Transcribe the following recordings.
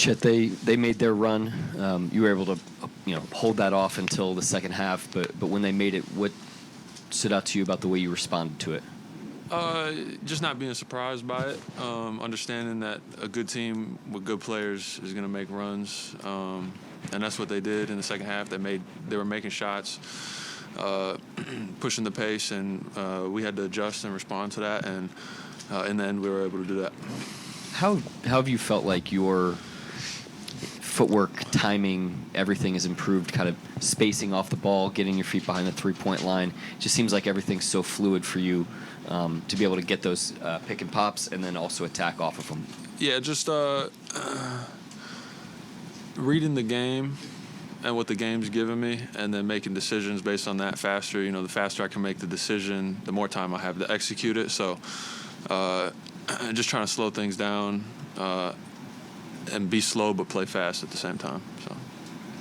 Chet, they made their run. You were able to, hold that off until the second half. But when they made it, what stood out to you about the way you responded to it? Just not being surprised by it. Understanding that a good team with good players is going to make runs, and that's what they did in the second half. They were making shots, pushing the pace, and we had to adjust and respond to that. And in the end, we were able to do that. How have you felt like your footwork, timing, everything has improved, kind of spacing off the ball, getting your feet behind the three-point line? It just seems like everything's so fluid for you to be able to get those pick and pops and then also attack off of them. Yeah, just reading the game and what the game's given me, and then making decisions based on that faster. The faster I can make the decision, the more time I have to execute it. So just trying to slow things down and be slow but play fast at the same time. So,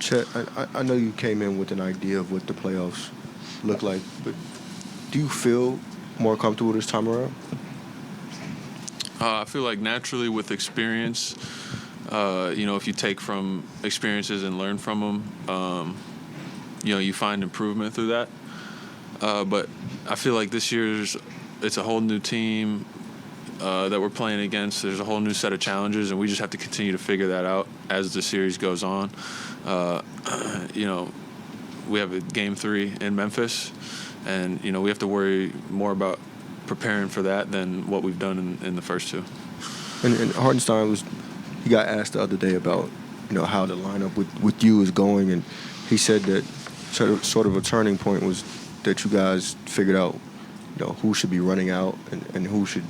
Chet, I know you came in with an idea of what the playoffs look like, but do you feel more comfortable this time around? I feel like naturally with experience, if you take from experiences and learn from them, you find improvement through that. But I feel like this year's it's a whole new team that we're playing against. There's a whole new set of challenges, and we just have to continue to figure that out as the series goes on. We have a Game 3 in Memphis, and, we have to worry more about preparing for that than what we've done in the first two. And Hartenstein he got asked the other day about, how the lineup with you is going, and he said that sort of a turning point was that you guys figured out, who should be running out and who should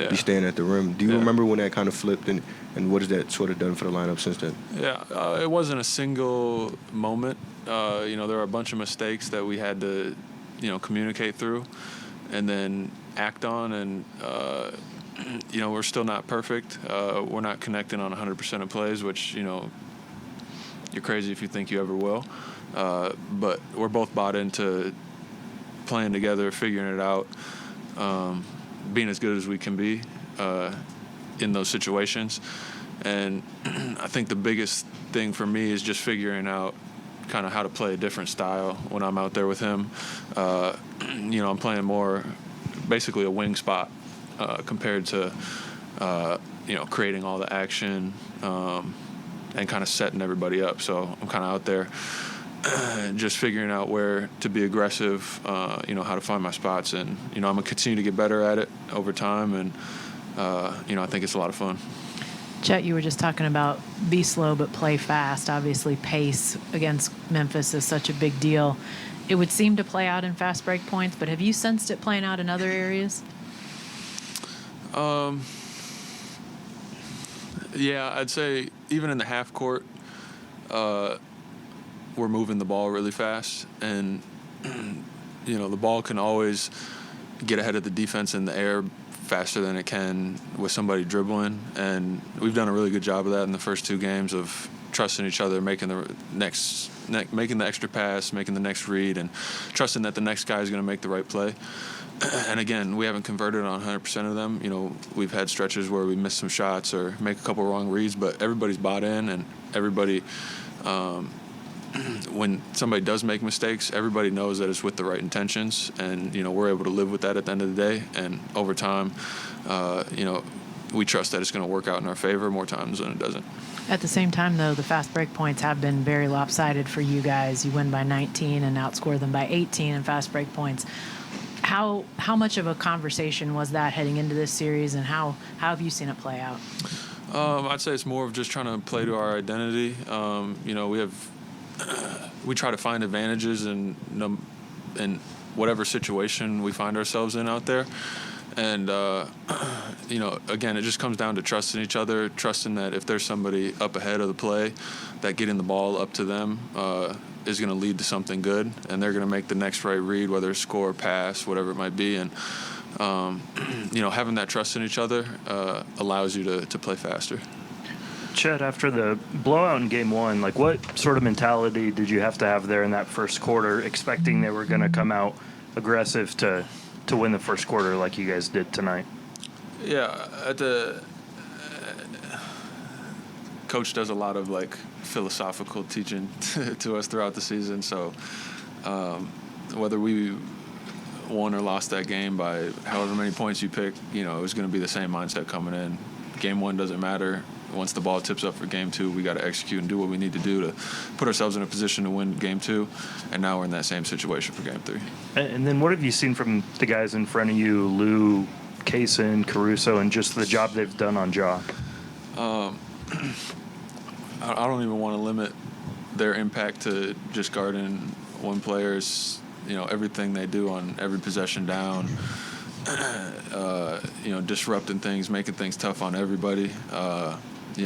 be staying at the rim. Do you remember when that kind of flipped, and what has that sort of done for the lineup since then? Yeah, it wasn't a single moment. There were a bunch of mistakes that we had to, communicate through and then act on, and, we're still not perfect. We're not connecting on 100% of plays, which, you're crazy if you think you ever will. But we're both bought into playing together, figuring it out, being as good as we can be in those situations. And I think the biggest thing for me is just figuring out kind of how to play a different style when I'm out there with him. I'm playing more basically a wing spot compared to, creating all the action and kind of setting everybody up. So I'm kind of out there just figuring out where to be aggressive, how to find my spots. And, I'm going to continue to get better at it over time. And, I think it's a lot of fun. Chet, you were just talking about be slow but play fast. Obviously, pace against Memphis is such a big deal. It would seem to play out in fast break points, but have you sensed it playing out in other areas? Yeah, I'd say even in the half court, we're moving the ball really fast, and the ball can always get ahead of the defense in the air faster than it can with somebody dribbling, and we've done a really good job of that in the first two games of trusting each other, making the extra pass, making the next read, and trusting that the next guy is going to make the right play. And again, we haven't converted on 100% of them. We've had stretches where we miss some shots or make a couple wrong reads, but everybody's bought in, and everybody, when somebody does make mistakes, everybody knows that it's with the right intentions, and we're able to live with that at the end of the day. And over time, we trust that it's going to work out in our favor more times than it doesn't. At the same time, though, the fast break points have been very lopsided for you guys. You win by 19 and outscore them by 18 in fast break points. How much of a conversation was that heading into this series, and how have you seen it play out? I'd say it's more of just trying to play to our identity. We try to find advantages in whatever situation we find ourselves in out there. And, again, it just comes down to trusting each other, trusting that if there's somebody up ahead of the play, that getting the ball up to them is going to lead to something good, and they're going to make the next right read, whether it's score, pass, whatever it might be. And, having that trust in each other allows you to play faster. Chet, after the blowout in Game 1, what sort of mentality did you have to have there in that first quarter, expecting they were going to come out aggressive to win the first quarter like you guys did tonight? Yeah, Coach does a lot of like philosophical teaching to us throughout the season. So whether we won or lost that game by however many points you pick, it was going to be the same mindset coming in. Game 1 doesn't matter. Once the ball tips up for Game 2, we got to execute and do what we need to do to put ourselves in a position to win Game 2. And now we're in that same situation for Game 3. And then what have you seen from the guys in front of you, Lou, Kaysen, Caruso, and just the job they've done on Ja? I don't even want to limit their impact to just guarding one player's, everything they do on every possession down, disrupting things, making things tough on everybody. We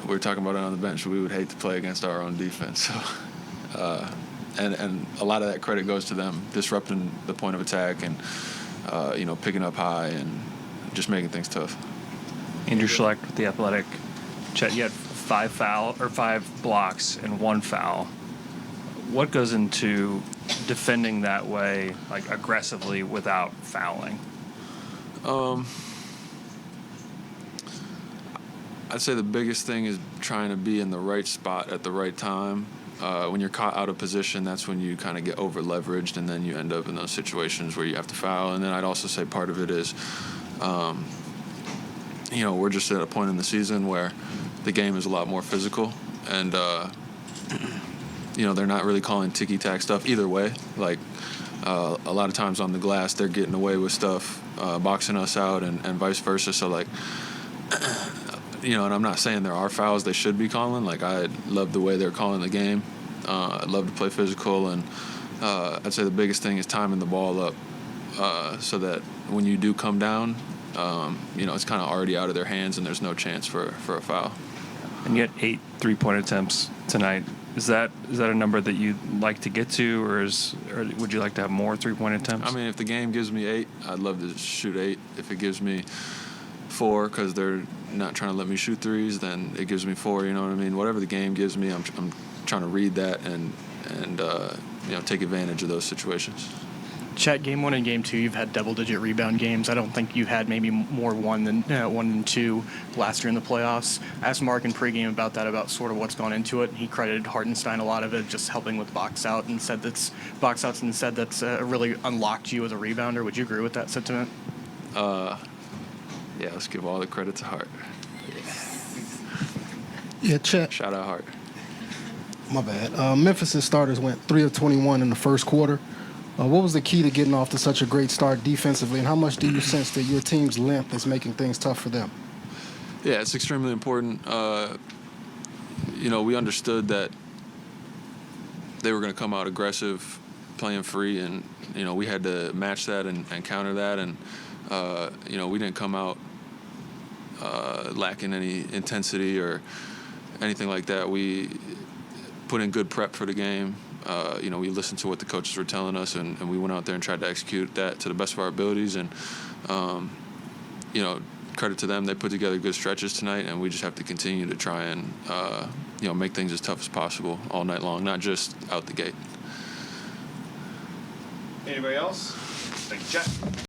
were talking about it on the bench. We would hate to play against our own defense. So, and a lot of that credit goes to them, disrupting the point of attack and, picking up high and just making things tough. Andrew Schlecht with The Athletic. Chet, you had 5 blocks and 1 foul. What goes into defending that way, like aggressively without fouling? I'd say the biggest thing is trying to be in the right spot at the right time. When you're caught out of position, that's when you kind of get over leveraged, and then you end up in those situations where you have to foul. And then I'd also say part of it is, we're just at a point in the season where the game is a lot more physical, and they're not really calling ticky-tack stuff either way. Like a lot of times on the glass, they're getting away with stuff, boxing us out, and vice versa. So like, and I'm not saying there are fouls they should be calling. Like, I love the way they're calling the game. I'd love to play physical, and I'd say the biggest thing is timing the ball up so that when you do come down, it's kind of already out of their hands and there's no chance for a foul. And you had 8 3-point attempts tonight. Is that a number that you'd like to get to, or would you like to have more 3-point attempts? I mean, if the game gives me 8, I'd love to shoot 8. If it gives me 4 because they're not trying to let me shoot threes, then it gives me 4. You know what I mean? Whatever the game gives me, I'm trying to read that and take advantage of those situations. Chet, Game 1 and Game 2, you've had double-digit rebound games. I don't think you've had maybe more 1 than 2 last year in the playoffs. I asked Mark in pregame about that, about sort of what's gone into it. He credited Hartenstein a lot of it, just helping with box outs, and said that's really unlocked you as a rebounder. Would you agree with that sentiment? Yeah, let's give all the credit to Hart. Yeah, Chet. Shout out Hart. My bad. Memphis' starters went 3 of 21 in the first quarter. What was the key to getting off to such a great start defensively, and how much do you sense that your team's length is making things tough for them? Yeah, it's extremely important. We understood that they were going to come out aggressive, playing free, and, we had to match that and counter that. And, we didn't come out lacking any intensity or anything like that. We put in good prep for the game. We listened to what the coaches were telling us, and we went out there and tried to execute that to the best of our abilities. And, credit to them. They put together good stretches tonight, and we just have to continue to try and, make things as tough as possible all night long, not just out the gate. Anybody else? Thank you, Chet.